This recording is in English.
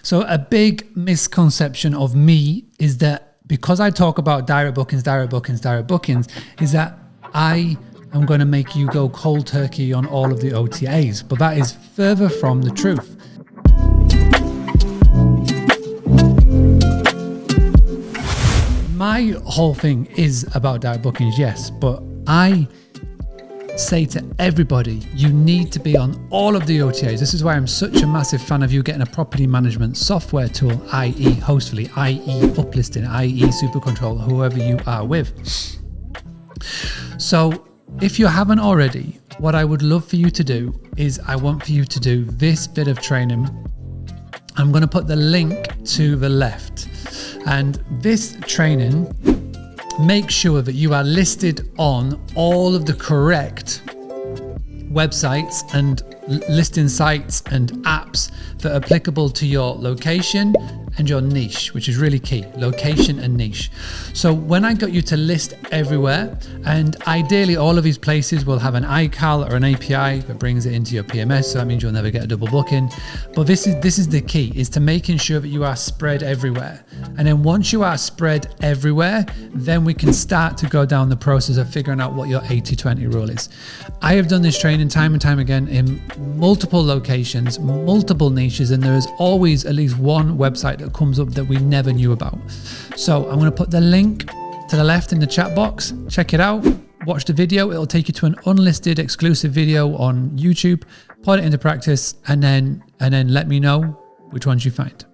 So a big misconception of me is that because I talk about direct bookings, is that I am going to make you go cold turkey on all of the OTAs, but that is further from the truth. My whole thing is about direct bookings, yes, but I say to everybody, you need to be on all of the OTAs. This is why I'm such a massive fan of you getting a property management software tool, i.e. Hostfully, i.e. Uplisting, i.e. SuperControl, whoever you are with. So if you haven't already, what I would love for you to do is I want for you to do this bit of training. I'm going to put the link to the left. And this training, make sure that you are listed on all of the correct websites and listing sites and apps that are applicable to your location and your niche, which is really key, location and niche. So when I got you to list everywhere, and ideally all of these places will have an iCal or an API that brings it into your PMS, so that means you'll never get a double booking. But this is the key, is to making sure that you are spread everywhere. And then once you are spread everywhere, then we can start to go down the process of figuring out what your 80-20 rule is. I have done this training time and time again in multiple locations, multiple niches, and there is always at least one website that comes up that we never knew about. So I'm going to put the link to the left in the chat box. Check it out. Watch the video. It'll take you to an unlisted exclusive video on YouTube. Put it into practice and then let me know which ones you find.